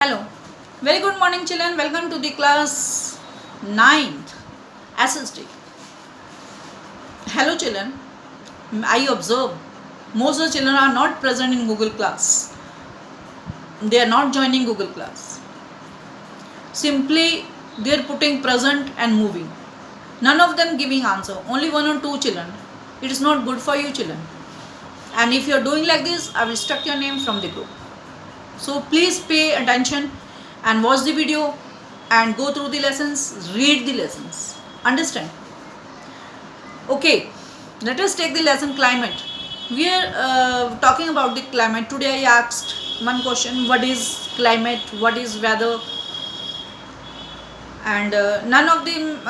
Hello, very good morning children. Welcome to the class 9th SST. Hello children, I observe most of the children are not present in Google class. They are not joining Google class. Simply they are putting present and moving. None of them giving answer. Only one or two children. It is not good for you children. And if you are doing like this, I will struck your name from the group. So please pay attention and watch the video and go through the lessons, read the lessons. Understand? Okay, let us take the lesson climate. We are talking about the climate. Today I asked one question: what is climate? What is weather? And none of them,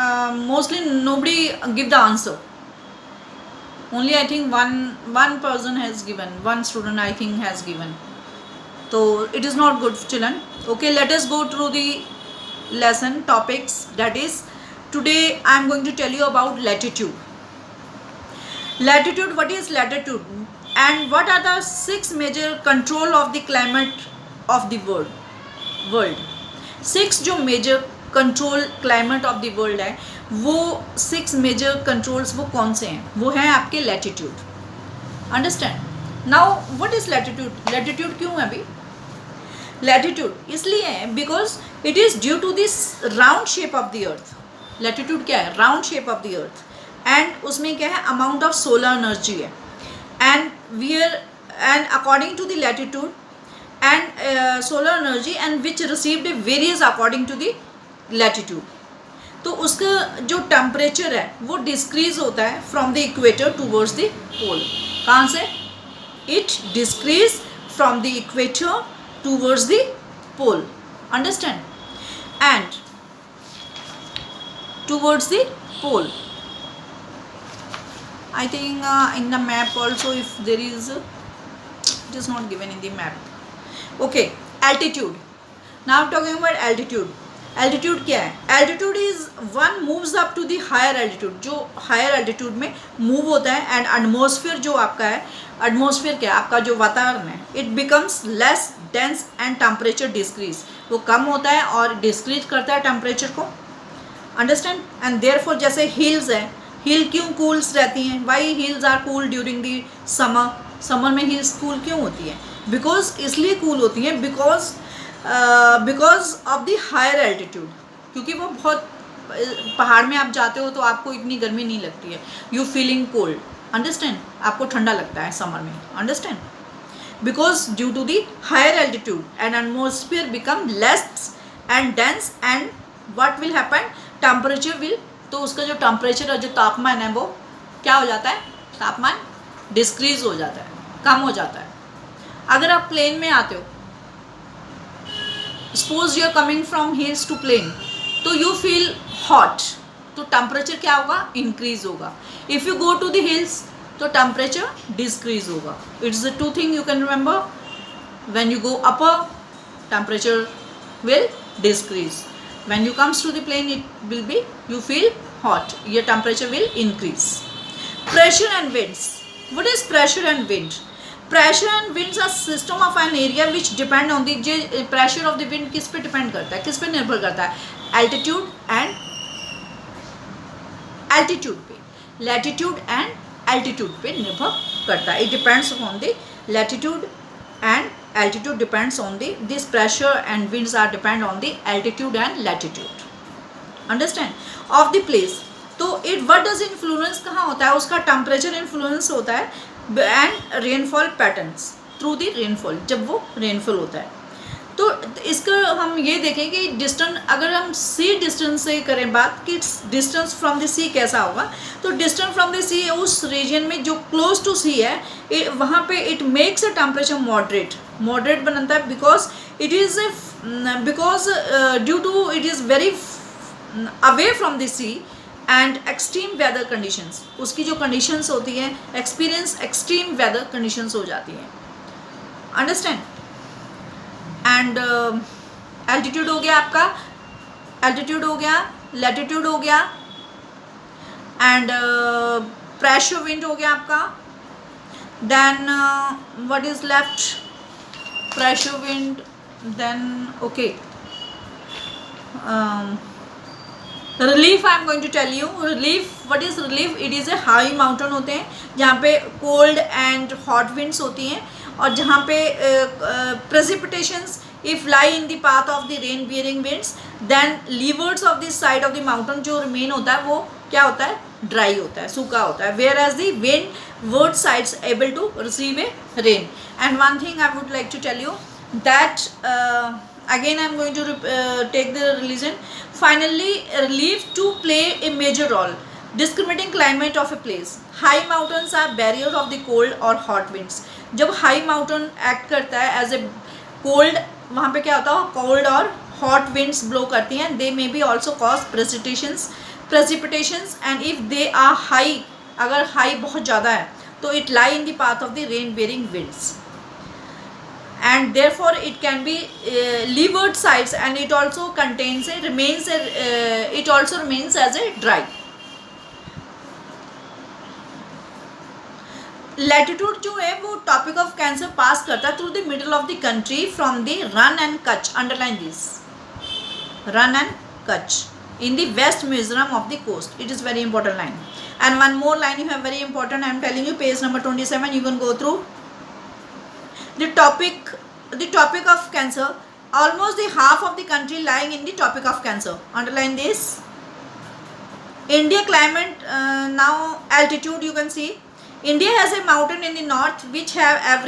mostly nobody give the answer. Only I think one person has given, one student I think has given. So it is not good children. Okay, let us go through the lesson topics. That is, today I am going to tell you about latitude. Latitude, what is latitude and what are the 6 major control of the climate of the world. 6 जो major control climate of the world है, वो 6 major controls वो कौन से हैं? वो हैं आपके latitude. Understand? Now what is latitude? Latitude क्यों है अभी? Latitude इसलिए है because it is due to this round shape of the earth. Latitude क्या है? Round shape of the earth. And उसमें क्या है? Amount of solar energy है. And according to the latitude and solar energy and which received varies according to the latitude. तो उसका जो temperature है वो डिस्क्रीज होता है from the equator towards the pole. कहाँ से? It decreases from the equator towards the pole. Understand? And towards the pole. I think in the map also, if there is it is not given in the map. Okay, altitude. Now talking about altitude. Altitude क्या है? Altitude is one moves up to the higher altitude. जो higher altitude में move होता है and atmosphere जो आपका है, atmosphere क्या है? आपका जो वातावरण है, it becomes less dense and temperature decrease. वो कम होता है और डिस्क्रीज करता है टेम्परेचर को. अंडरस्टैंड? एंड देयरफॉर जैसे हिल्स है, हिल क्यों कूल्स रहती हैं? Why hills are cool during the summer? Summer में हिल्स कूल क्यों होती हैं? बिकॉज इसलिए कूल होती हैं because of the higher altitude. क्योंकि वो बहुत पहाड़ में आप जाते हो तो आपको इतनी गर्मी नहीं लगती है. You feeling cold. अंडरस्टैंड? आपको ठंडा लगता है समर में. Understand? because due to the higher altitude and atmosphere become less and dense and what will happen? temperature will, तो उसका जो टेम्परेचर और जो तापमान है वो क्या हो जाता है? तापमान डिस्क्रीज हो जाता है, कम हो जाता है. अगर आप प्लेन में आते हो, suppose you are coming from hills to plane, तो यू फील हॉट, तो टेम्परेचर क्या होगा? इंक्रीज होगा. If you go to the hills तो टेम्परेचर डिस्क्रीज होगा. It's the two thing you can remember. When you go upper temperature will decrease. When you comes to the plane it will be you feel hot. Your temperature will increase. Pressure and winds. What is pressure and wind? Pressure and winds are system of an area which depend on the pressure of the wind. किस पे depend करता है? किस पे निर्भर करता है? Altitude and altitude पे, लैटिट्यूड एंड एल्टीट्यूड पे निर्भर करता है. It depends on the latitude and altitude depends on the this pressure and winds are depend on the altitude and latitude. Understand? Of the place. तो it what does influence कहाँ होता है? उसका temperature influence होता है and rainfall patterns through the rainfall. जब वो rainfall होता है तो इसका हम ये देखें कि डिस्टेंस, अगर हम सी डिस्टेंस से करें बात कि डिस्टेंस फ्रॉम द सी कैसा होगा, तो डिस्टेंस फ्रॉम द सी उस रीजन में जो क्लोज टू सी है वहाँ पे it makes a temperature moderate बनता है. Because it is because due to it is very away from the sea and extreme weather conditions. उसकी जो कंडीशंस होती हैं एक्सपीरियंस एक्सट्रीम वेदर कंडीशंस हो जाती हैं. अंडरस्टैंड? एंड एल्टीट्यूड हो गया आपका, एल्टीट्यूड हो गया, लैटिट्यूड हो गया एंड प्रेशर विंड हो गया आपका. Then what is left? pressure wind, then okay, relief I am going to tell you. Relief, what is relief? It is a high mountain होते हैं जहाँ पे कोल्ड एंड हॉट विंड्स होती हैं, और जहाँ पे precipitations if lie in the path of the rain bearing winds, then leewards of this side of the mountain जो रिमेन होता है वो क्या होता है? ड्राई होता है, सूखा होता है. Whereas the windward sides able to receive a rain. And one thing I would like to tell you that again I am going to take the religion. Finally, relief to play a major role discriminating climate of a place. High mountains are barrier of the cold or hot winds. जब high mountain act करता है as a cold, वहाँ पे क्या होता है? cold और hot winds blow करती हैं. They may be also cause precipitations and if they are high, अगर high बहुत ज़्यादा है तो it lie in the path of the rain bearing winds, and therefore it can be leeward sides, and it also contains a remains a it also remains as a dry. Latitude जो है वो topic of cancer पास करता है through the middle of the country from the run and Kutch. Underline this, run and Kutch in the west Mizoram of the coast. It is very important line. And one more line you have very important, I am telling you, page number 27, you can go through the topic of cancer. Almost the half of the country lying in the topic of cancer. Underline this. India climate, now altitude you can see. India has a mountain in the north which have average